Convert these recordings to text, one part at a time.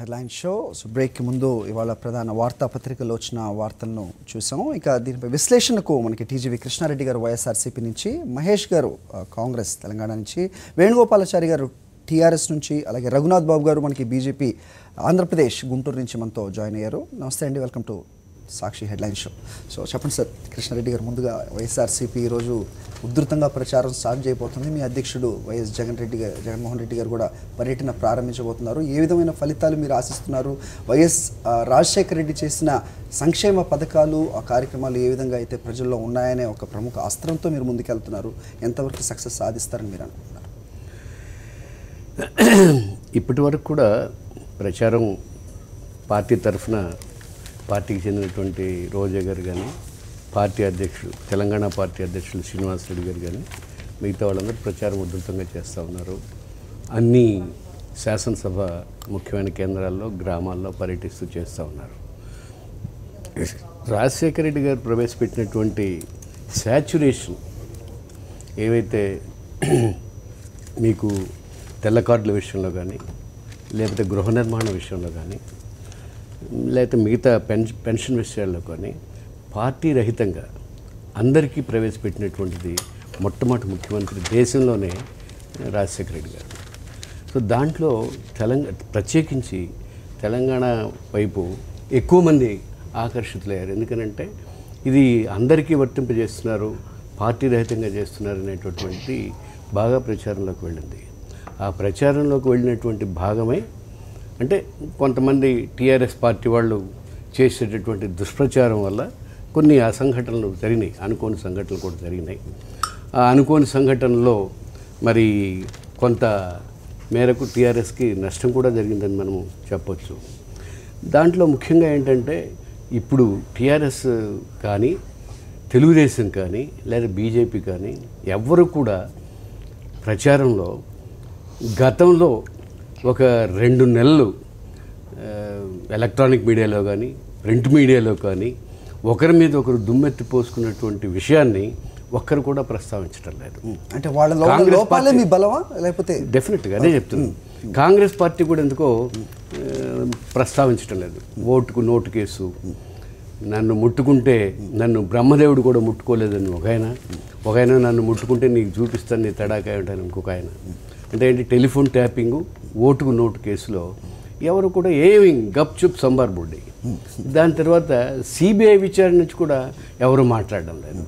Headline show. So break ముందు ఇవాళ ప్రధాన వార్తాపత్రికల్లో వచ్చిన వార్తలను చూసాము. ఇక దీనిపై విశ్లేషణకు మనకి టీజీవీ కృష్ణారెడ్డి గారు వైఎస్ఆర్సీపీ నుంచి, మహేష్ గారు కాంగ్రెస్ తెలంగాణ నుంచి, వేణుగోపాలాచారి గారు టీఆర్ఎస్ నుంచి, అలాగే రఘునాథ్ బాబు గారు మనకి బీజేపీ ఆంధ్రప్రదేశ్ గుంటూరు నుంచి మనతో జాయిన్ అయ్యారు. నమస్తే అండి, welcome to Sakshi headline show. So చెప్పండి సార్, కృష్ణారెడ్డి గారు, ముందుగా వైఎస్ఆర్సీపీ ఈరోజు ఉధృతంగా ప్రచారం స్టార్ట్ చేయబోతుంది. మీ అధ్యక్షుడు వైఎస్ జగన్మోహన్ రెడ్డి గారు కూడా పర్యటన ప్రారంభించబోతున్నారు. ఏ విధమైన ఫలితాలు మీరు ఆశిస్తున్నారు? వైఎస్ రాజశేఖర రెడ్డి చేసిన సంక్షేమ పథకాలు, ఆ కార్యక్రమాలు ఏ విధంగా అయితే ప్రజల్లో ఉన్నాయనే ఒక ప్రముఖ అస్త్రంతో మీరు ముందుకెళ్తున్నారు, ఎంతవరకు సక్సెస్ సాధిస్తారని మీరు అనుకుంటున్నారు? ఇప్పటి వరకు కూడా ప్రచారం పార్టీ తరఫున పార్టీకి చెందినటువంటి రోజా గారు కానీ, పార్టీ అధ్యక్షుడు తెలంగాణ పార్టీ అధ్యక్షులు శ్రీనివాసరెడ్డి గారు కానీ, మిగతా వాళ్ళందరూ ప్రచారం ఉధృతంగా చేస్తూ ఉన్నారు. అన్ని శాసనసభ ముఖ్యమైన కేంద్రాల్లో, గ్రామాల్లో పర్యటిస్తూ చేస్తూ ఉన్నారు. రాజశేఖర రెడ్డి గారు ప్రవేశపెట్టినటువంటి శాచ్యురేషన్ ఏవైతే మీకు తెల్ల కార్డుల విషయంలో కానీ, లేకపోతే గృహ నిర్మాణ విషయంలో కానీ, లేకపోతే మిగతా పెన్షన్ విషయాల్లో కానీ పార్టీ రహితంగా అందరికీ ప్రవేశపెట్టినటువంటిది మొట్టమొదటి ముఖ్యమంత్రి దేశంలోనే రాజశేఖర రెడ్డి గారు. సో దాంట్లో ప్రత్యేకించి తెలంగాణ వైపు ఎక్కువ మంది ఆకర్షితులయ్యారు. ఎందుకనంటే ఇది అందరికీ వర్తింపజేస్తున్నారు, పార్టీ రహితంగా చేస్తున్నారు అనేటటువంటి బాగా ప్రచారంలోకి వెళ్ళింది. ఆ ప్రచారంలోకి వెళ్ళినటువంటి భాగమే అంటే కొంతమంది టీఆర్ఎస్ పార్టీ వాళ్ళు చేసేటటువంటి దుష్ప్రచారం వల్ల కొన్ని అసంఘటనలు జరిగినాయి, అనుకోని సంఘటనలు కూడా జరిగినాయి. ఆ అనుకోని సంఘటనలో మరి కొంత మేరకు టీఆర్ఎస్కి నష్టం కూడా జరిగిందని మనము చెప్పొచ్చు. దాంట్లో ముఖ్యంగా ఏంటంటే ఇప్పుడు టీఆర్ఎస్ కానీ, తెలుగుదేశం కానీ, లేదా బీజేపీ కానీ ఎవ్వరు కూడా ప్రచారంలో గతంలో ఒక 2 నెలలు ఎలక్ట్రానిక్ మీడియాలో కానీ, ప్రింట్ మీడియాలో కానీ ఒకరి మీద ఒకరు దుమ్మెత్తి పోసుకున్నటువంటి విషయాన్ని ఒక్కరు కూడా ప్రస్తావించడం లేదు. అంటే వాళ్ళ లోపాలే మీ బలమా? లేకపోతే డెఫినెట్గా అదే చెప్తున్నాను. కాంగ్రెస్ పార్టీ కూడా ఎందుకో ప్రస్తావించడం లేదు. ఓటుకు నోటు కేసు, నన్ను ముట్టుకుంటే నన్ను బ్రహ్మదేవుడు కూడా ముట్టుకోలేదని ఒక ఆయన నన్ను ముట్టుకుంటే నీకు చూపిస్తాను నీ తడాకాయ ఉంటాను ఇంకొక ఆయన. అంటే ఏంటి, టెలిఫోన్ ట్యాపింగు, ఓటుకు నోటు కేసులో ఎవరు కూడా ఏమి గప్చుప్ సంబార్ బుడ్డి. దాని తర్వాత సిబిఐ విచారణ నుంచి కూడా ఎవరు మాట్లాడడం లేదు.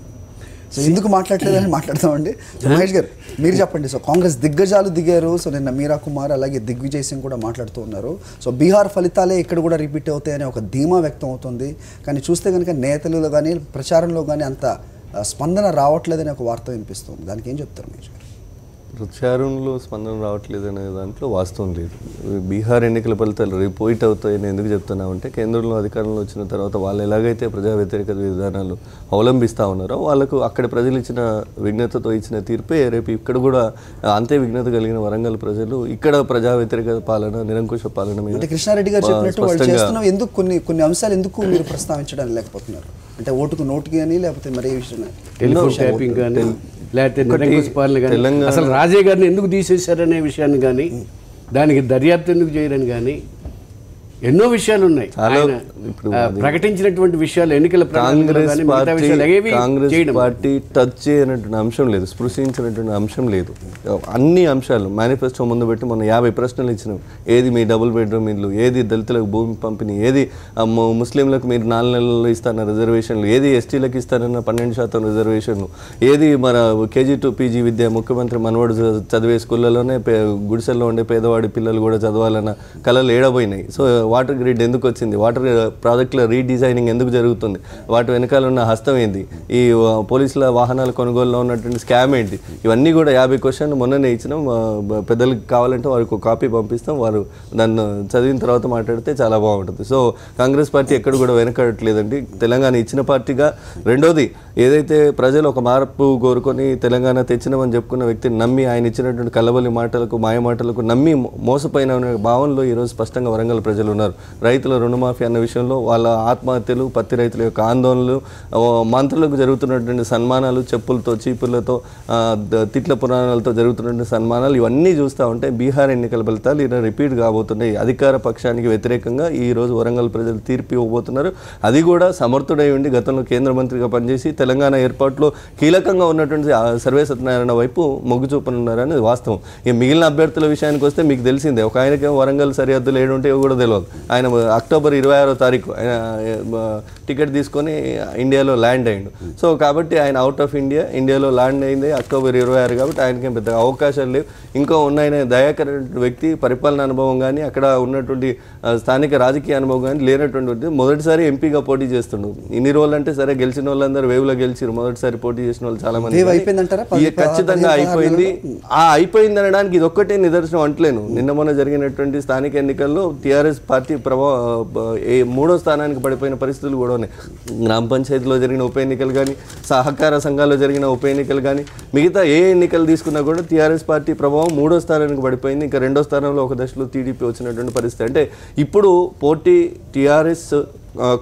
సో ఎందుకు మాట్లాడలేదని మాట్లాడతామండి. మహేష్ గారు, మీరు చెప్పండి. సో కాంగ్రెస్ దిగ్గజాలు దిగారు. సో నిన్న మీరా కుమార్, అలాగే దిగ్విజయ్ సింగ్ కూడా మాట్లాడుతూ ఉన్నారు. సో బీహార్ ఫలితాలే ఇక్కడ కూడా రిపీట్ అవుతాయని ఒక ధీమా వ్యక్తం అవుతుంది. కానీ చూస్తే కనుక నేతలలో కానీ, ప్రచారంలో కానీ అంత స్పందన రావట్లేదని ఒక వార్త వినిపిస్తుంది. దానికి ఏం చెప్తారు మహేష్ గారు? ప్రచారంలో స్పందన రావట్లేదు అనే దాంట్లో వాస్తవం లేదు. బీహార్ ఎన్నికల ఫలితాలు రిపోర్ట్ అవుతాయని ఎందుకు చెప్తున్నామంటే, కేంద్రంలో అధికారంలో వచ్చిన తర్వాత వాళ్ళు ఎలాగైతే ప్రజా వ్యతిరేక విధానాలు అవలంబిస్తూ ఉన్నారో వాళ్ళకు అక్కడ ప్రజలు ఇచ్చిన విఘ్నతతో ఇచ్చిన తీర్పే రేపు ఇక్కడ కూడా అంతే విఘ్నత కలిగిన వరంగల్ ప్రజలు ఇక్కడ ప్రజా వ్యతిరేక పాలన, నిరంకుశ పాలన మీద కృష్ణారెడ్డి గారు చెప్పినట్టు వాళ్ళు చేస్తున్న ఎందుకు కొన్ని అంశాలు ఎందుకు మీరు ప్రస్తావించడానికి లేకపోతున్నారు? అంటే ఓటుకు నోటుకి కానీ, లేకపోతే మరే విషయం లేకపోతే అసలు రాజే గారిని ఎందుకు తీసేశారనే విషయాన్ని కానీ, దానికి దర్యాప్తు ఎందుకు చేయరని కానీ ఎన్నో విషయాలు ఉన్నాయి. ప్రకటించినటువంటి విషయాలు ఎన్నికల కాంగ్రెస్ పార్టీ టచ్ చేయనటువంటి అంశం లేదు, స్పృశించినటువంటి అంశం లేదు. అన్ని అంశాలు మేనిఫెస్టో ముందు పెట్టి మొన్న 50 ప్రశ్నలు ఇచ్చినాం. ఏది మీ డబుల్ బెడ్రూమ్ ఇల్లు, ఏది దళితులకు భూమి పంపిణీ, ఏది ముస్లింలకు మీరు 4 నెలల్లో ఇస్తారన్న రిజర్వేషన్లు, ఏది ఎస్టీలకు ఇస్తారన్న 12% రిజర్వేషన్లు, ఏది మన KG to PG విద్య, ముఖ్యమంత్రి మనవడు చదివే స్కూళ్ళలోనే గుడిసెల్లో ఉండే పేదవాడి పిల్లలు కూడా చదవాలన్న కళలు ఏడబోయినాయి. సో వాటర్ గ్రిడ్ ఎందుకు వచ్చింది, వాటర్ ప్రాజెక్టుల రీడిజైనింగ్ ఎందుకు జరుగుతుంది, వాటి వెనకాల ఉన్న హస్తం ఏంటి, ఈ పోలీసుల వాహనాల కొనుగోలులో ఉన్నటువంటి స్కామ్ ఏంటి, ఇవన్నీ కూడా 50 క్వశ్చన్లు మొన్ననే ఇచ్చినాం. పెద్దలకు కావాలంటే వారికి ఒక కాపీ పంపిస్తాం, వారు దాన్ని చదివిన తర్వాత మాట్లాడితే చాలా బాగుంటుంది. సో కాంగ్రెస్ పార్టీ ఎక్కడ కూడా వెనకడట్లేదండి, తెలంగాణ ఇచ్చిన పార్టీగా. రెండోది, ఏదైతే ప్రజలు ఒక మార్పు కోరుకొని తెలంగాణ తెచ్చినామని చెప్పుకున్న వ్యక్తిని నమ్మి, ఆయన ఇచ్చినటువంటి కలబలి మాటలకు, మాయ మాటలకు నమ్మి మోసపోయిన భావనలో ఈరోజు స్పష్టంగా వరంగల్ ప్రజలు ఉన్నారు. రైతుల రుణమాఫీ అన్న విషయంలో వాళ్ళ ఆత్మహత్యలు, పత్తి రైతుల యొక్క ఆందోళనలు, మంత్రులకు జరుగుతున్నటువంటి సన్మానాలు, చెప్పులతో చీపులతో తిట్ల పురాణాలతో జరుగుతున్నటువంటి సన్మానాలు ఇవన్నీ చూస్తూ ఉంటే బీహార్ ఎన్నికల ఫలితాలు ఇలా రిపీట్ కాబోతున్నాయి. అధికార పక్షానికి వ్యతిరేకంగా ఈరోజు వరంగల్ ప్రజలు తీర్పు ఇవ్వబోతున్నారు. అది కూడా సమర్థుడై ఉండి గతంలో కేంద్ర మంత్రిగా పనిచేసి తెలంగాణ ఏర్పాటులో కీలకంగా ఉన్నటువంటి సర్వే సత్యనారాయణ వైపు మొగ్గు చూపనున్నారని వాస్తవం. ఇక మిగిలిన అభ్యర్థుల విషయానికి వస్తే మీకు తెలిసిందే, ఒక ఆయనకేమో వరంగల్ సరిహద్దులు ఏడుంటే కూడా తెలియదు. ఆయన అక్టోబర్ 26వ తారీఖు ఆయన టికెట్ తీసుకొని ఇండియాలో ల్యాండ్ అయ్యిండు. సో కాబట్టి ఆయన అవుట్ ఆఫ్ ఇండియాలో ల్యాండ్ అయింది అక్టోబర్ 26 కాబట్టి ఆయనకేం పెద్ద అవకాశాలు లేవు. ఇంకా ఆయన దయాకర వ్యక్తి, పరిపాలన అనుభవం కానీ అక్కడ ఉన్నటువంటి స్థానిక రాజకీయ అనుభవం కానీ లేనటువంటి మొదటిసారి ఎంపీగా పోటీ చేస్తుండు. ఇన్ని రోజులు అంటే సరే గెలిచిన వాళ్ళందరూ వేవ్లో గెలిచిరు, మొదటిసారి పోటీ చేసిన వాళ్ళు చాలా మంది. ఖచ్చితంగా అయిపోయింది. అయిపోయింది అనడానికి ఇది ఒక్కటే నిదర్శనం అంటలేను. నిన్న మొన్న జరిగినటువంటి స్థానిక ఎన్నికల్లో టీఆర్ఎస్ పార్టీ మూడో స్థానానికి పడిపోయిన పరిస్థితులు కూడా ఉన్నాయి. గ్రామ పంచాయతీలో జరిగిన ఉప ఎన్నికలు కానీ, సహకార సంఘాల్లో జరిగిన ఉప ఎన్నికలు కానీ, మిగతా ఏ ఎన్నికలు తీసుకున్నా కూడా టీఆర్ఎస్ పార్టీ ప్రభావం మూడో స్థానానికి పడిపోయింది. ఇంకా రెండో స్థానంలో ఒక దశలో టీడీపీ వచ్చినటువంటి పరిస్థితి. అంటే ఇప్పుడు పోటీ టీఆర్ఎస్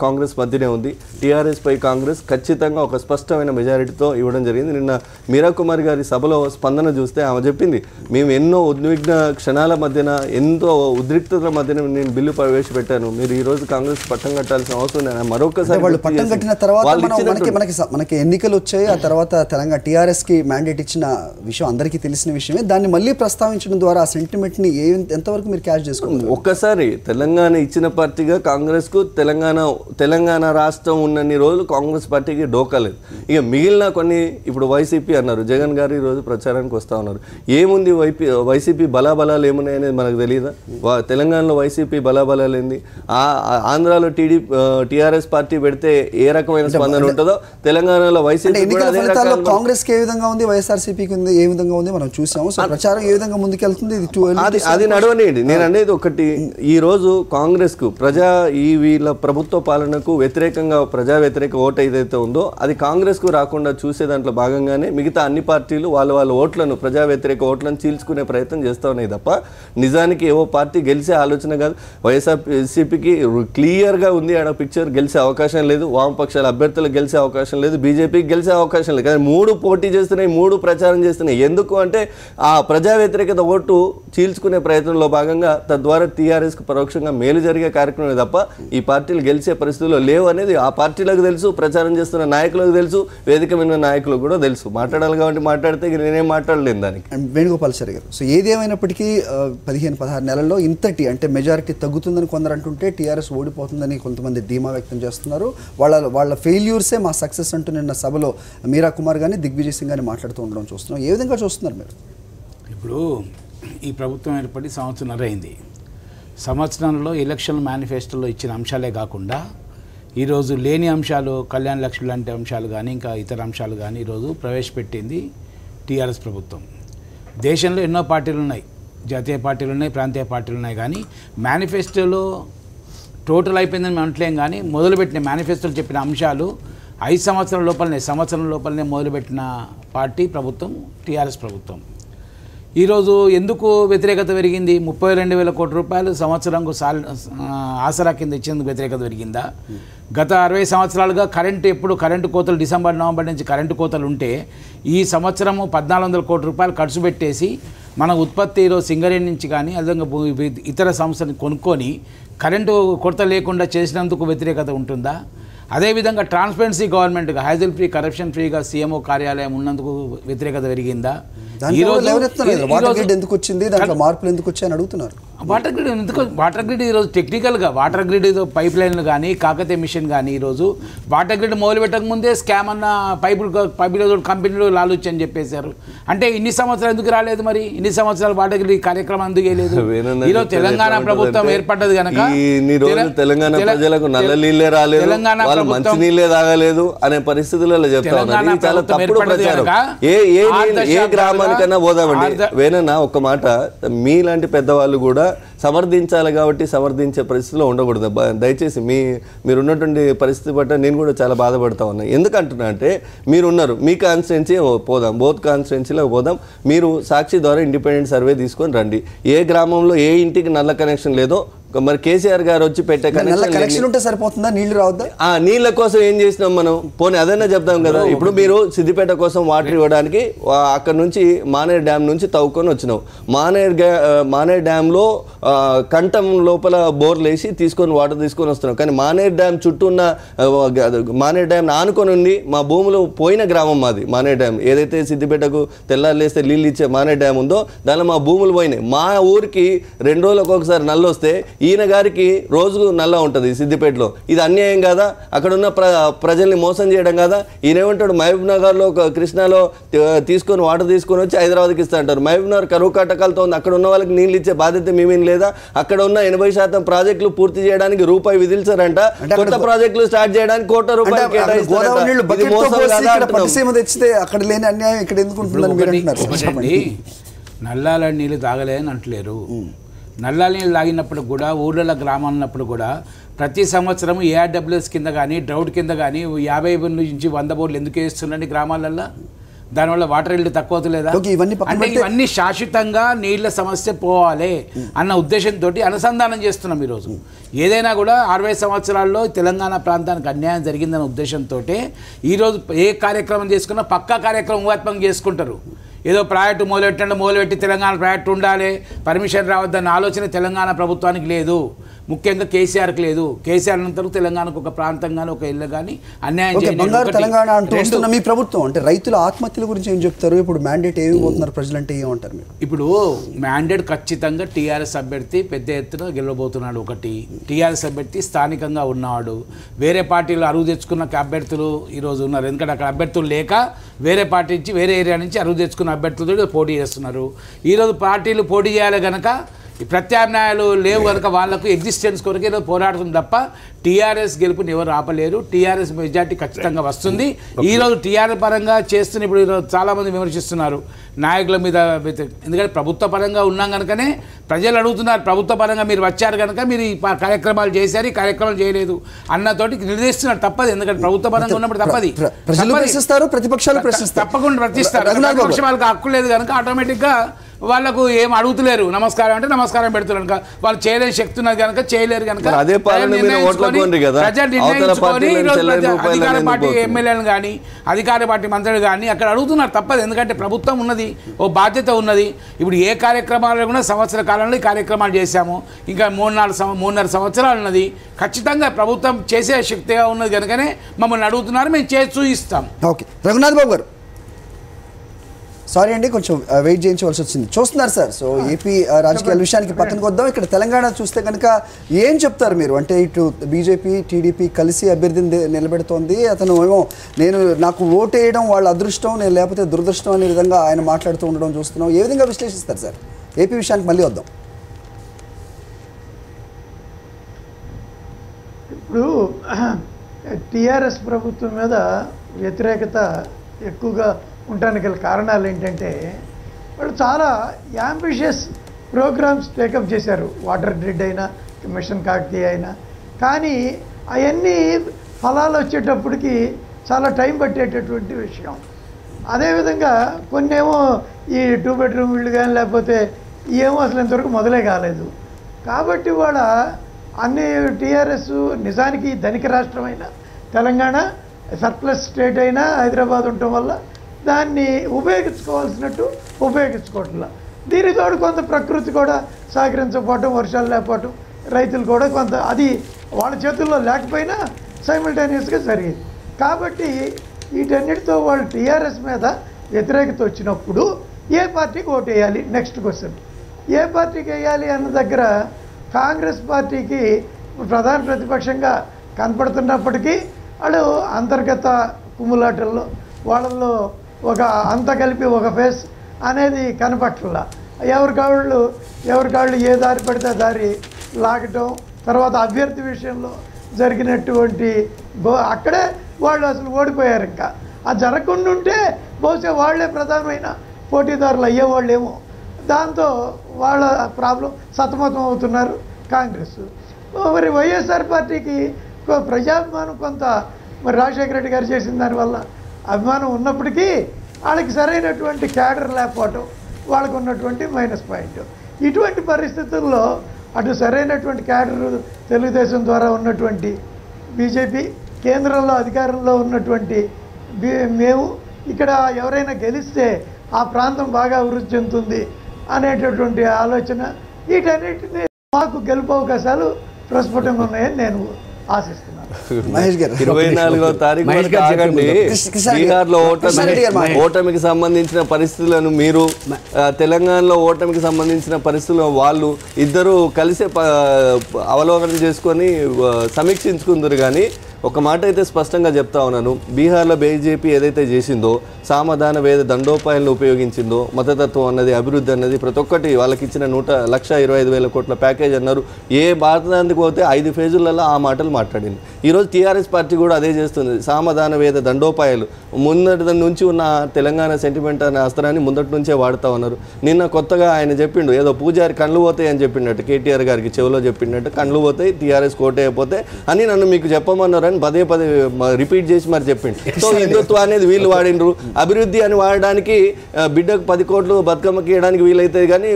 కాంగ్రెస్ మధ్యనే ఉంది. టీఆర్ఎస్ పై కాంగ్రెస్ ఖచ్చితంగా ఒక స్పష్టమైన మెజారిటీతో ఇవ్వడం జరిగింది. నిన్న మీరా కుమార్ గారి సభలో స్పందన చూస్తే ఆమె చెప్పింది, మేము ఎన్నో ఉద్విగ్న క్షణాల మధ్యన, ఎంతో ఉద్రిక్తతల మధ్యన నేను బిల్లు ప్రవేశపెట్టాను, మీరు ఈ రోజు కాంగ్రెస్ పట్టం కట్టాల్సిన అవసరం లేదు. మరొకసారి వాళ్ళు పట్టం కట్టిన తర్వాత మనకి ఎన్నికలు వచ్చాయి. ఆ తర్వాత తెలంగాణ టీఆర్ఎస్ కి మ్యాండేట్ ఇచ్చిన విషయం అందరికీ తెలిసిన విషయమే. దాన్ని మళ్ళీ ప్రస్తావించడం ద్వారా ఆ సెంటిమెంట్ ని ఎంతవరకు మీరు క్యాచ్ చేసుకుంటారు? ఒక్కసారి తెలంగాణ ఇచ్చిన పార్టీగా కాంగ్రెస్ కు తెలంగాణ రాష్ట్రం ఉన్నన్ని రోజులు కాంగ్రెస్ పార్టీకి డోకాలేదు. ఇక మిగిలిన కొన్ని ఇప్పుడు వైసీపీ అన్నారు, జగన్ గారు ఈరోజు ప్రచారానికి వస్తూ ఉన్నారు. ఏముంది వైసీపీ బలాబలాలు ఏమున్నాయనేది మనకు తెలియదా? తెలంగాణలో వైసీపీ బలాబలాలు ఏంది? ఆంధ్రాలో టీఆర్ఎస్ పార్టీ పెడితే ఏ రకమైన స్పందన ఉంటుందో తెలంగాణలో వైసీపీ కాంగ్రెస్ కి ఏ విధంగా ఉంది, వైఎస్ఆర్సీపీకి ఏ విధంగా ఉంది మనం చూసాము. సో ప్రచారం ఏ విధంగా ముందుకెళ్తుంది అది నడవనేయండి. నేను అనేది ఒకటి, ఈ రోజు కాంగ్రెస్ కు వీళ్ళ ప్రభుత్వ పాలనకు వ్యతిరేకంగా ప్రజా వ్యతిరేక ఓటు ఏదైతే ఉందో అది కాంగ్రెస్ కు రాకుండా చూసే దాంట్లో భాగంగానే మిగతా అన్ని పార్టీలు వాళ్ళ ఓట్లను, ప్రజా వ్యతిరేక ఓట్లను చీల్చుకునే ప్రయత్నం చేస్తూ ఉన్నాయి తప్ప నిజానికి ఏవో పార్టీ గెలిచే ఆలోచన కాదు. వైఎస్ఆర్సీపీకి క్లియర్గా ఉంది ఆడ పిక్చర్, గెలిచే అవకాశం లేదు. వామపక్షాల అభ్యర్థులకు గెలిచే అవకాశం లేదు, బీజేపీకి గెలిచే అవకాశం లేదు. కానీ మూడు పోటీ చేస్తున్నాయి, మూడు ప్రచారం చేస్తున్నాయి. ఎందుకు అంటే ఆ ప్రజా వ్యతిరేకత ఓటు చీల్చుకునే ప్రయత్నంలో భాగంగా, తద్వారా టీఆర్ఎస్కి పరోక్షంగా మేలు జరిగే కార్యక్రమం తప్ప ఈ పార్టీలు గెలిచే పరిస్థితుల్లో లేవు అనేది ఆ పార్టీలకు తెలుసు, ప్రచారం చేస్తున్న నాయకులకు తెలుసు, వేదిక మీద నాయకులకు కూడా తెలుసు. మాట్లాడాలి కాబట్టి మాట్లాడితే నేనేం మాట్లాడలేను దానికి. వేణుగోపాల్ సార్ గారు, సో ఏది ఏమైనప్పటికీ 15-16 నెలల్లో ఇంతటి అంటే మెజారిటీ తగ్గుతుందని కొందరు అంటుంటే టీఆర్ఎస్ ఓడిపోతుందని కొంతమంది ధీమా వ్యక్తం చేస్తున్నారు. వాళ్ళ ఫెయిల్యూర్సే మా సక్సెస్ అంటూ నిన్న సభలో మీరా కుమార్ కానీ దిగ్విజయ్ సింగ్ కానీ మాట్లాడుతూ ఉండడం చూస్తున్నాం. ఏ విధంగా చూస్తున్నారు మీరు? ఇప్పుడు ఈ ప్రభుత్వం ఏర్పడి సంవత్సరంన్నర అయింది. సంవత్సరంలో ఎలక్షన్ మేనిఫెస్టోలో ఇచ్చిన అంశాలే కాకుండా ఈరోజు లేని అంశాలు, కళ్యాణ లక్ష్మి లాంటి అంశాలు కానీ ఇంకా ఇతర అంశాలు కానీ ఈరోజు ప్రవేశపెట్టింది టీఆర్ఎస్ ప్రభుత్వం. దేశంలో ఎన్నో పార్టీలు ఉన్నాయి, జాతీయ పార్టీలు ఉన్నాయి, ప్రాంతీయ పార్టీలు ఉన్నాయి. కానీ మేనిఫెస్టోలో టోటల్ అయిపోయిందని మేము అంటలేం. కానీ మొదలుపెట్టిన మేనిఫెస్టోలో చెప్పిన అంశాలు 5 సంవత్సరం లోపలనే మొదలుపెట్టిన పార్టీ ప్రభుత్వం టీఆర్ఎస్ ప్రభుత్వం. ఈరోజు ఎందుకు వ్యతిరేకత పెరిగింది? 32,000 కోట్ల రూపాయలు సంవత్సరంకు ఆసరా కింద ఇచ్చేందుకు వ్యతిరేకత పెరిగిందా? గత 60 సంవత్సరాలుగా కరెంటు కోతలు డిసెంబర్ నవంబర్ నుంచి కరెంటు కోతలు ఉంటే ఈ సంవత్సరము 1,400 కోట్ల రూపాయలు ఖర్చు పెట్టేసి మన ఉత్పత్తిలో సింగరేణి నుంచి కానీ అదేవిధంగా ఇతర సంస్థని కొనుక్కొని కరెంటు కొరత లేకుండా చేసినందుకు వ్యతిరేకత ఉంటుందా? అదేవిధంగా ట్రాన్స్పరెన్సీ గవర్నమెంట్గా హ్యాజిల్ ఫ్రీ, కరప్షన్ ఫ్రీగా సీఎంఓ కార్యాలయం ఉన్నందుకు వ్యతిరేకత పెరిగిందా? వాటర్ ఎందుకు వచ్చింది, దాంట్లో మార్పులు ఎందుకు వచ్చాయని అడుగుతున్నారు. వాటర్ గ్రిడ్ ఈరోజు టెక్నికల్గా వాటర్ గ్రిడ్ పైప్ లైన్లు కానీ, కాకతీయ మిషన్ కానీ ఈరోజు వాటర్ గ్రిడ్ మొదలు పెట్టక ముందే స్కామ్ అన్న పైపులు కంపెనీలు లాలుచ్చి అని చెప్పేశారు. అంటే ఇన్ని సంవత్సరాలు ఎందుకు రాలేదు? మరి ఇన్ని సంవత్సరాలు వాటర్ గ్రిడ్ కార్యక్రమం ఎందుకు వేయలేదు? ఈరోజు తెలంగాణ ప్రభుత్వం ఏర్పడ్డది కనుక తెలంగాణ ప్రజలకు నల్ల నీళ్ళే రాలేదు, వాళ్ళు మంచి నీళ్ళే తాగలేదు అనే పరిస్థితులలో చెప్తాను. చాలా తప్పుడు ప్రచారం. ఏ గ్రామానికన్నా పోదామండి. వేనన్నా ఒక మాట, మీలాంటి పెద్దవాళ్ళు కూడా సమర్థించాలి కాబట్టి సమర్థించే పరిస్థితిలో ఉండకూడదు. దయచేసి మీరున్నటువంటి పరిస్థితి బట్ట నేను కూడా చాలా బాధపడతా ఉన్నాను. ఎందుకంటున్నా అంటే మీరున్నారు, మీ కాన్స్టిట్యున్సీ పోదాం, బోత్ కాన్స్టిట్యున్సీలో పోదాం. మీరు సాక్షి ద్వారా ఇండిపెండెంట్ సర్వే తీసుకొని రండి. ఏ గ్రామంలో ఏ ఇంటికి నల్ల కనెక్షన్ లేదో మరి కేసీఆర్ గారు వచ్చి పెట్టే కనెక్షన్ ఉంటే సరిపోతుందా, నీళ్లు రావద్దా? నీళ్ళ కోసం ఏం చేసినాం మనం, పోనీ అదన్నా చెప్తాం కదా. ఇప్పుడు మీరు సిద్దిపేట కోసం వాటర్ ఇవ్వడానికి అక్కడ నుంచి మానేరు డ్యామ్ నుంచి తవ్వుకొని వచ్చినావు. మానేరు డ్యామ్లో కంఠం లోపల బోర్లు వేసి తీసుకొని వాటర్ తీసుకొని వస్తున్నాం. కానీ మానేరు డ్యామ్ చుట్టూ ఉన్న మానేరు డ్యామ్ ఆనుకొని ఉండి మా భూములు పోయిన గ్రామం మాది. మానేరు డ్యామ్ ఏదైతే సిద్దిపేటకు తెల్లారులేస్తే నీళ్ళు ఇచ్చే మానేరు డ్యామ్ ఉందో దానిలో మా భూములు పోయినాయి. మా ఊరికి 2 రోజులకు ఒకసారి నల్ల వస్తే ఈయన గారికి రోజుకు నల్ల ఉంటుంది సిద్దిపేటలో. ఇది అన్యాయం కాదా? అక్కడ ఉన్న ప్రజల్ని మోసం చేయడం కాదా? ఈయన ఏమంటాడు, మహబూబ్ నగర్లో కృష్ణాలో తీసుకొని వాటర్ తీసుకొని వచ్చి హైదరాబాద్కి ఇస్తా అంటారు. మహబూబ్ నగర్ కరువు కట్టకాలతో ఉంది, అక్కడ ఉన్న వాళ్ళకి నీళ్ళు ఇచ్చే బాధ్యత మేమేం లేదా? అక్కడ ఉన్న 80% ప్రాజెక్టులు పూర్తి చేయడానికి రూపాయి విధించారంట, కొత్త ప్రాజెక్టులు స్టార్ట్ చేయడానికి ₹1 నల్లాల నీళ్ళు తాగలేదని అంటలేరు. నల్లాల నీళ్ళు తాగినప్పుడు కూడా ఊళ్ళలో గ్రామాలు ఉన్నప్పుడు కూడా ప్రతి సంవత్సరం ఏఆర్డబ్ల్యూఎస్ కింద కానీ డ్రౌట్ కింద కానీ 50 నుంచి 100 బోర్లు ఎందుకు వేస్తుండండి గ్రామాలల్లో? దానివల్ల వాటర్ రేట్లు తక్కువ అవుతలేదా? అంటే ఇవన్నీ శాశ్వతంగా నీళ్ల సమస్య పోవాలి అన్న ఉద్దేశంతో అనుసంధానం చేస్తున్నాం. ఈరోజు ఏదైనా కూడా 60 సంవత్సరాల్లో తెలంగాణ ప్రాంతానికి అన్యాయం జరిగిందన్న ఉద్దేశంతో ఈరోజు ఏ కార్యక్రమం చేసుకున్నా పక్కా కార్యక్రమం ఊహాత్మకంగా చేసుకుంటారు. ఏదో ప్రాజెక్టు మొదలుపెట్టి తెలంగాణ ప్రాజెక్టు ఉండాలి, పర్మిషన్ రావద్దన్న ఆలోచన తెలంగాణ ప్రభుత్వానికి లేదు, ముఖ్యంగా కేసీఆర్కి లేదు. కేసీఆర్ అనంతరం తెలంగాణకు ఒక ప్రాంతం కానీ ఒక ఇల్లు కానీ అన్యాయం బంగారు తెలంగాణ అంటూ వస్తున్న మీ ప్రభుత్వం అంటే రైతుల ఆత్మహత్యల గురించి ఏం చెప్తారు? ఇప్పుడు మ్యాండేట్ ఏమి పోతున్నారు ప్రజలంటే ఏమంటారు మీరు? ఇప్పుడు మ్యాండేట్ ఖచ్చితంగా టీఆర్ఎస్ అభ్యర్థి పెద్ద ఎత్తున గెలవబోతున్నాడు. ఒకటి టీఆర్ఎస్ అభ్యర్థి స్థానికంగా ఉన్నాడు. వేరే పార్టీలు అరువు తెచ్చుకున్న అభ్యర్థులు ఈరోజు ఉన్నారు. ఎందుకంటే అక్కడ అభ్యర్థులు లేక వేరే పార్టీ నుంచి వేరే ఏరియా నుంచి అరువు తెచ్చుకున్న అభ్యర్థులతో పోటీ చేస్తున్నారు. ఈరోజు పార్టీలు పోటీ చేయాలి కనుక ఈ ప్రత్యామ్నాయాలు లేవు కనుక వాళ్ళకు ఎగ్జిస్టెన్స్ కొరకు ఏదో పోరాడుతుంది తప్ప టీఆర్ఎస్ గెలుపుని ఎవరు ఆపలేరు. టీఆర్ఎస్ మెజార్టీ ఖచ్చితంగా వస్తుంది. ఈరోజు టీఆర్ఎస్ పరంగా చేస్తున్న ఇప్పుడు ఈరోజు చాలామంది విమర్శిస్తున్నారు నాయకుల మీద. ఎందుకంటే ప్రభుత్వ పరంగా ఉన్నాం కనుకనే ప్రజలు అడుగుతున్నారు, ప్రభుత్వ పరంగా మీరు వచ్చారు కనుక మీరు ఈ కార్యక్రమాలు చేశారు, ఈ కార్యక్రమాలు చేయలేదు అన్నతోటి నిర్దేశిస్తున్నారు. తప్పదు, ఎందుకంటే ప్రభుత్వ పరంగా ఉన్నప్పుడు తప్పది. ప్రతిపక్షాలు తప్పకుండా ప్రతిస్తారు. ప్రతిపక్ష వాళ్ళకి హక్కు లేదు కనుక ఆటోమేటిక్గా వాళ్ళకు ఏం అడుగుతలేరు. నమస్కారం అంటే నమస్కారం పెడుతున్నారు కనుక వాళ్ళు చేయలేని శక్తి ఉన్నది కనుక చేయలేరు కనుక అధికార పార్టీ ఎమ్మెల్యేలు కానీ అధికార పార్టీ మంత్రులు కానీ అక్కడ అడుగుతున్నారు. తప్పదు, ఎందుకంటే ప్రభుత్వం ఉన్నది, ఓ బాధ్యత ఉన్నది. ఇప్పుడు ఏ కార్యక్రమాలు కూడా సంవత్సర కాలంలో ఈ కార్యక్రమాలు చేశాము, ఇంకా 3.5 సంవత్సరాలు ఉన్నది. ఖచ్చితంగా ప్రభుత్వం చేసే శక్తిగా ఉన్నది కనుకనే మమ్మల్ని అడుగుతున్నారు, మేము చేసి చూపిస్తాం. ఓకే, రఘునాథ్ బాబు గారు సారీ అండి, కొంచెం వెయిట్ చేయించవలసి వచ్చింది. చూస్తున్నారు సార్, సో ఏపీ రాజకీయాల విషయానికి పక్కనకు వద్దాం. ఇక్కడ తెలంగాణ చూస్తే కనుక ఏం చెప్తారు మీరు? అంటే ఇటు బీజేపీ టీడీపీ కలిసి అభ్యర్థిని నిలబెడుతోంది. అతను ఏమో నాకు ఓటు వేయడం వాళ్ళ అదృష్టం, నేను లేకపోతే దురదృష్టం అనే విధంగా ఆయన మాట్లాడుతూ ఉండడం చూస్తున్నాం. ఏ విధంగా విశ్లేషిస్తారు సార్? ఏపీ విషయానికి మళ్ళీ వద్దాం. ఇప్పుడు టీఆర్ఎస్ ప్రభుత్వం మీద వ్యతిరేకత ఎక్కువగా ఉండడానికి గల కారణాలు ఏంటంటే వాళ్ళు చాలా యాంబిషియస్ ప్రోగ్రామ్స్ టేకప్ చేశారు. వాటర్ గ్రిడ్ అయినా మిషన్ కాకతీయ అయినా, కానీ అవన్నీ ఫలాలు వచ్చేటప్పటికి చాలా టైం పట్టేటటువంటి విషయం. అదేవిధంగా కొన్నేమో ఈ 2 బెడ్రూమ్ ఇళ్ళు కానీ లేకపోతే ఏమో అసలు ఇంతవరకు మొదలే కాలేదు. కాబట్టి వాళ్ళ అన్ని టీఆర్ఎస్ నిజానికి ధనిక రాష్ట్రమైన తెలంగాణ సర్ప్లస్ స్టేట్ అయినా హైదరాబాద్ ఉండటం వల్ల దాన్ని ఉపయోగించుకోవాల్సినట్టు ఉపయోగించుకోవట్లా. దీనితో కొంత ప్రకృతి కూడా సహకరించకపోవటం, వర్షాలు లేకపోవటం, రైతులు కూడా కొంత అది వాళ్ళ చేతుల్లో లేకపోయినా సైమల్టేనియస్గా జరిగింది. కాబట్టి వీటన్నిటితో వాళ్ళు టీఆర్ఎస్ మీద వ్యతిరేకత వచ్చినప్పుడు ఏ పార్టీకి ఓటు వేయాలి? నెక్స్ట్ క్వశ్చన్, ఏ పార్టీకి వేయాలి అన్న దగ్గర కాంగ్రెస్ పార్టీకి ప్రధాన ప్రతిపక్షంగా కనపడుతున్నప్పటికీ వాళ్ళు అంతర్గత కుమ్ములాటల్లో వాళ్ళల్లో ఒక అంత కలిపి ఒక ఫేస్ అనేది కనపట్ల. ఎవరికాళ్ళు ఏ దారి పడితే దారి లాగటం, తర్వాత అభ్యర్థి విషయంలో జరిగినటువంటి అక్కడే వాళ్ళు అసలు ఓడిపోయారు. ఇంకా అది జరగకుండా ఉంటే బహుశా వాళ్లే ప్రధానమైన పోటీదారులు అయ్యేవాళ్ళేమో. దాంతో వాళ్ళ ప్రాబ్లం సతమతం అవుతున్నారు కాంగ్రెస్. మరి వైఎస్ఆర్ పార్టీకి ప్రజాభిమానం కొంత మరి రాజశేఖర రెడ్డి గారు చేసిన దానివల్ల అభిమానం ఉన్నప్పటికీ వాళ్ళకి సరైనటువంటి క్యాడర్ లేకపోవటం వాళ్ళకు ఉన్నటువంటి మైనస్ పాయింట్. ఇటువంటి పరిస్థితుల్లో అటు సరైనటువంటి క్యాడర్ తెలుగుదేశం ద్వారా ఉన్నటువంటి బీజేపీ, కేంద్రంలో అధికారంలో ఉన్నటువంటి మేము, ఇక్కడ ఎవరైనా గెలిస్తే ఆ ప్రాంతం బాగా అభివృద్ధి చెందుతుంది అనేటటువంటి ఆలోచన, వీటన్నిటిని మాకు గెలుపు అవకాశాలు ప్రస్ఫుటంగా ఉన్నాయని నేను ఆశిస్తున్నాను. మహేష్ గారు 24వ తారీఖు వరకు ఆగండి. బీహార్లో ఓటమికి సంబంధించిన పరిస్థితులను మీరు, తెలంగాణలో ఓటమికి సంబంధించిన పరిస్థితులను వాళ్ళు ఇద్దరు కలిసి అవలోకనం చేసుకొని సమీక్షించుకుందరు. కానీ ఒక మాట అయితే స్పష్టంగా చెప్తా ఉన్నాను, బీహార్లో బీజేపీ ఏదైతే చేసిందో, సామధాన వేద దండోపాయాలను ఉపయోగించిందో, మతతత్వం అన్నది, అభివృద్ధి అన్నది, ప్రతి ఒక్కటి వాళ్ళకి ఇచ్చిన 1,25,000 కోట్ల ప్యాకేజ్ అన్నారు. ఏ భారతానికి పోతే 5 ఫేజులలో ఆ మాటలు మాట్లాడింది. ఈరోజు టీఆర్ఎస్ పార్టీ కూడా అదే చేస్తుంది. సామధాన వేద దండోపాయాలు ముందటి నుంచి ఉన్న తెలంగాణ సెంటిమెంట్ అనే అస్త్రాన్ని ముందటి నుంచే వాడుతూ ఉన్నారు. నిన్న కొత్తగా ఆయన చెప్పిండు, ఏదో పూజారి కళ్ళు పోతాయి అని చెప్పినట్టు, కేటీఆర్ గారికి చెవిలో చెప్పినట్టు, కళ్ళు పోతాయి టీఆర్ఎస్ కోట అయిపోతే అని నన్ను మీకు చెప్పమన్నారు అని పదే రిపీట్ చేసి మరి చెప్పిండు. సో హిందుత్వ అనేది వీళ్ళు వాడిండ్రు, అభివృద్ధి అని వాడడానికి బిడ్డకు 10 కోట్లు బతుకమ్మకి ఇవ్వడానికి వీలైతుంది. కానీ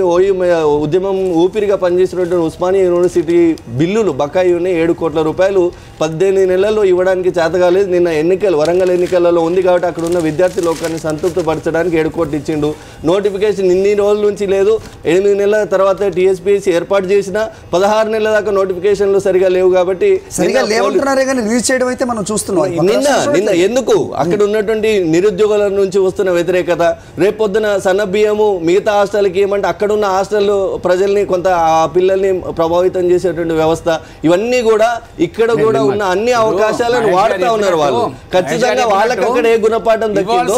ఉద్యమం ఊపిరిగా పనిచేసినటువంటి ఉస్మానియా యూనివర్సిటీ బిల్లులు బకాయి ఉన్నాయి 7 కోట్ల రూపాయలు 18 నెలల్లో ఇవ్వడానికి చేత కాలేదు. నిన్న ఎన్నికలు వరంగల్ ఎన్నికలలో ఉంది కాబట్టి అక్కడ ఉన్న విద్యార్థి లోకాన్ని సంతృప్తిపరచడానికి 7 కోట్లు ఇచ్చిండు. నోటిఫికేషన్ ఇన్ని రోజుల నుంచి లేదు, 8 నెలల తర్వాత టీఎస్పీఎస్సీ ఏర్పాటు చేసిన 16 నెలల దాకా నోటిఫికేషన్లు సరిగా లేవు. కాబట్టి చేయడం అయితే మనం చూస్తున్నాం. నిన్న ఎందుకు అక్కడ ఉన్నటువంటి నిరుద్యోగుల నుంచి వస్తున్న వ్యతిరేకత, రేపొద్దున సన్న బియ్యము మిగతా హాస్టల్కి ఏమంటే అక్కడున్న హాస్టల్ ప్రజల్ని కొంత ఆ పిల్లల్ని ప్రభావితం చేసేటువంటి వ్యవస్థ, ఇవన్నీ కూడా ఇక్కడ కూడా ఉన్న అన్ని అవకాశాలను వాడుతూ ఉన్నారు వాళ్ళు. ఖచ్చితంగా వాళ్ళకి అక్కడ ఏ గుణపాఠం దక్కిందో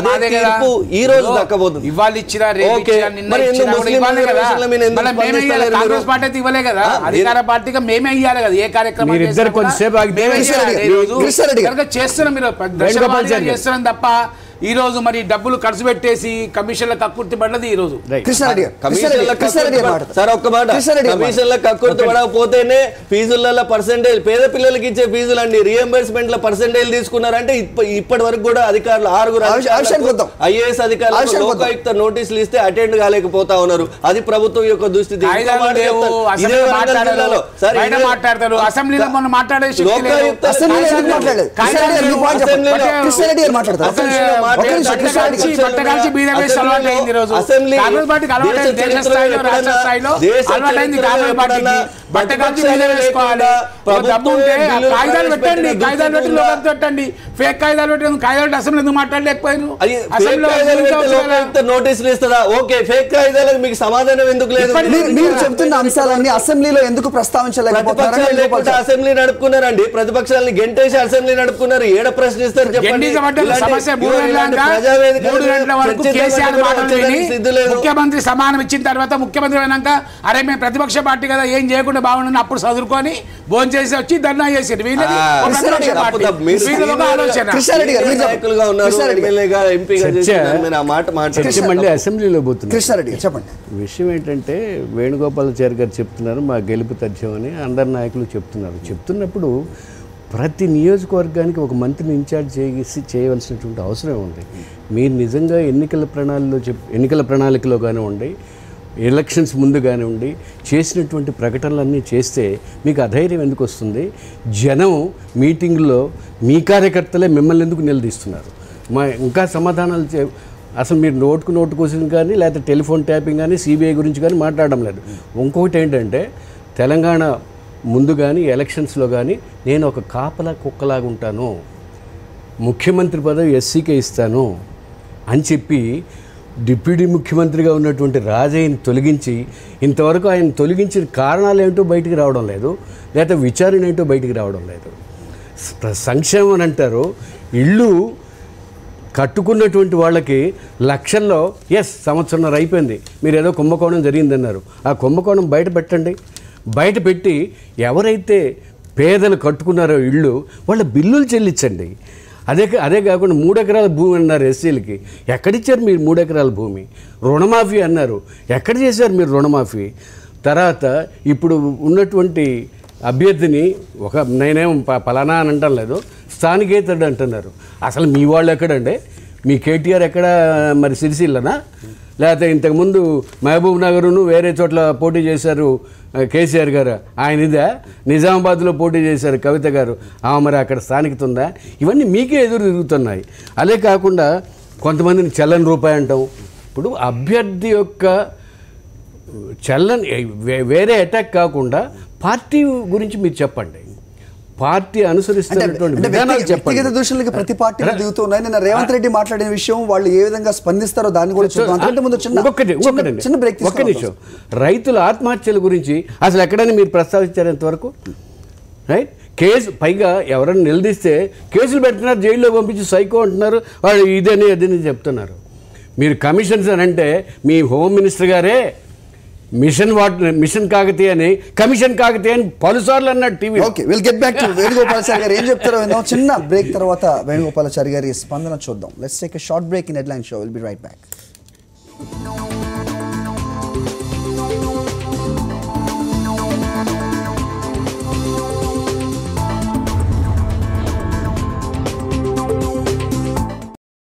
అదే తీర్పు ఈ రోజు దక్కబోతుంది. అధికార పార్టీగా మేమే ఇవ్వాలి కదా, ఏ కార్యక్రమం చేస్తున్నాం తప్ప ఈ రోజు మరి డబ్బులు ఖర్చు పెట్టేసి కమిషన్ల కక్కుర్తి పడలేదు. ఈ రోజు సార్ ఒక్క మాట, కమిషన్ల కక్కుర్తి పడకపోతేనే ఫీజుల పర్సెంటేజ్, పేద పిల్లలకి ఇచ్చే ఫీజులు అండి రియంబర్స్మెంట్ పర్సెంటేజ్ తీసుకున్నారంటే ఇప్పటి వరకు కూడా అధికారులు 6 ఐఏఎస్ అధికారులు లోకాయుక్త నోటీసులు ఇస్తే అటెండ్ కాలేకపోతా ఉన్నారు. అది ప్రభుత్వం యొక్క దుస్థితి. అసెంబ్లీలో మొన్న మాట్లాడేసి ఫేక్ కాయిదాలు పెట్టండి, కాయిదాలు అసెంబ్లీ ఎందుకు మాట్లాడలేకపోయారు? నోటీసులు ఇస్తుందా? ఓకే, ఫేక్ కాయిదాలకు మీకు సమాధానం ఎందుకు లేదు? మీరు చెప్తున్న అంశాలన్నీ అసెంబ్లీలో ఎందుకు ప్రస్తావించలేకపోతే అసెంబ్లీ నడుపుకున్నారండి, ప్రతిపక్షాలని గెంటేసి అసెంబ్లీ నడుపుకున్నారు. ఏడ ప్రశ్నిస్తారు చెప్పండి? ముఖ్యమంత్రి సమానం ఇచ్చిన తర్వాత ముఖ్యమంత్రి అయినాక అరే మేము ప్రతిపక్ష పార్టీ కదా ఏం చేయకుండా బాగుండని అప్పుడు చదువుకొని భోజనం చేసి వచ్చి ధర్నా చేసారు. అసెంబ్లీలో పోతున్నారు. కృష్ణారెడ్డి చెప్పండి. విషయం ఏంటంటే వేణుగోపాలాచారి గారు చెప్తున్నారు మా గెలుపు తథ్యం అని, అందరు నాయకులు చెప్తున్నారు. చెప్తున్నప్పుడు ప్రతి నియోజకవర్గానికి ఒక మంత్రిని ఇన్ఛార్జ్ చేయవలసినటువంటి అవసరం ఉంది. మీరు నిజంగా ఎన్నికల ప్రణాళికలో కానివ్వండి, ఎలక్షన్స్ ముందు కానివ్వండి చేసినటువంటి ప్రకటనలన్నీ చేస్తే మీకు అధైర్యం ఎందుకు వస్తుంది? జనం మీటింగ్లో మీ కార్యకర్తలే మిమ్మల్ని ఎందుకు నిలదీస్తున్నారు? ఇంకా సమాధానాలు అసలు మీరు నోటు క్వశ్చన్ కానీ లేకపోతే టెలిఫోన్ ట్యాపింగ్ కానీ సిబిఐ గురించి కానీ మాట్లాడడం లేదు. ఇంకొకటి ఏంటంటే తెలంగాణ ముందు కానీ ఎలక్షన్స్లో కానీ నేను ఒక కాపలా కుక్కలాగా ఉంటాను, ముఖ్యమంత్రి పదవి ఎస్సీకే ఇస్తాను అని చెప్పి డిప్యూటీ ముఖ్యమంత్రిగా ఉన్నటువంటి రాజయ్యని తొలగించి ఇంతవరకు ఆయన తొలగించిన కారణాలు ఏంటో బయటికి రావడం లేదు, లేకపోతే విచారణ ఏంటో బయటికి రావడం లేదు. సంక్షేమం అని అంటారు, ఇళ్ళు కట్టుకున్నటువంటి వాళ్ళకి లక్షల్లో సంవత్సరంన్నర అయిపోయింది, మీరు ఏదో కుంభకోణం జరిగిందన్నారు. ఆ కుంభకోణం బయట పెట్టండి. బయట పెట్టి ఎవరైతే పేదలు కట్టుకున్నారో ఇళ్ళు వాళ్ళ బిల్లులు చెల్లించండి. అదే కాకుండా 3 ఎకరాల భూమి అన్నారు ఎస్సీలకి, ఎక్కడిచ్చారు మీరు 3 ఎకరాల భూమి? రుణమాఫీ అన్నారు, ఎక్కడ చేశారు మీరు రుణమాఫీ? తర్వాత ఇప్పుడు ఉన్నటువంటి అభ్యర్థిని నేనేం పలానా అని అంటాం లేదు, స్థానికేతడు అంటున్నారు. అసలు మీ వాళ్ళు ఎక్కడండి? మీ కేటీఆర్ ఎక్కడ? మరి సిరిసిల్లనా? లేకపోతే ఇంతకుముందు మహబూబ్ నగర్ను వేరే చోట్ల పోటీ చేశారు కేసీఆర్ గారు, ఆయన ఇదా? నిజామాబాద్లో పోటీ చేశారు కవిత గారు, మరి అక్కడ స్థానికత ఉందా? ఇవన్నీ మీకే ఎదురు తిరుగుతున్నాయి. అదే కాకుండా కొంతమందిని చెల్లని రూపాయి అంటాం. ఇప్పుడు అభ్యర్థి యొక్క వేరే అటాక్ కాకుండా పార్టీ గురించి మీరు చెప్పండి, పార్టీ అనుసరిస్తున్నటువంటి విధానాలు చెప్పండి. వ్యక్తిగత దూషణలకి ప్రతి పార్టీ దిగుతున్నాయి. నిన్న రేవంత్ రెడ్డి మాట్లాడిన విషయం వాళ్ళు ఏ విధంగా స్పందిస్తారో దాన్ని కూడా చూద్దాం. అంతకంటే ముందు చిన్న బ్రేక్. ఒక్క నిమిషం. రైతుల ఆత్మహత్యల గురించి అసలు ఎక్కడైనా మీరు ప్రస్తావించారు ఇంతవరకు? రైట్, కేసు పైగా ఎవరైనా నిలదీస్తే కేసులు పెడుతున్నారు, జైల్లో పంపించి సైకో అంటున్నారు, వాళ్ళు ఇదని అదని చెప్తున్నారు. మీరు కమిషన్స్ అని అంటే మీ హోమ్ మినిస్టర్ గారే మిషన్ కాకతీయ అని కమిషన్ కాకతీయ అని పలుసార్లు అన్నాడు TV. Okay, will get back to Venugopalachari గారు ఏం చెప్తారో విందాం. చిన్న బ్రేక్ తర్వాత వేణుగోపాలాచారి గారి స్పందన చూద్దాం. Let's take a short break in headline show. Will be right back.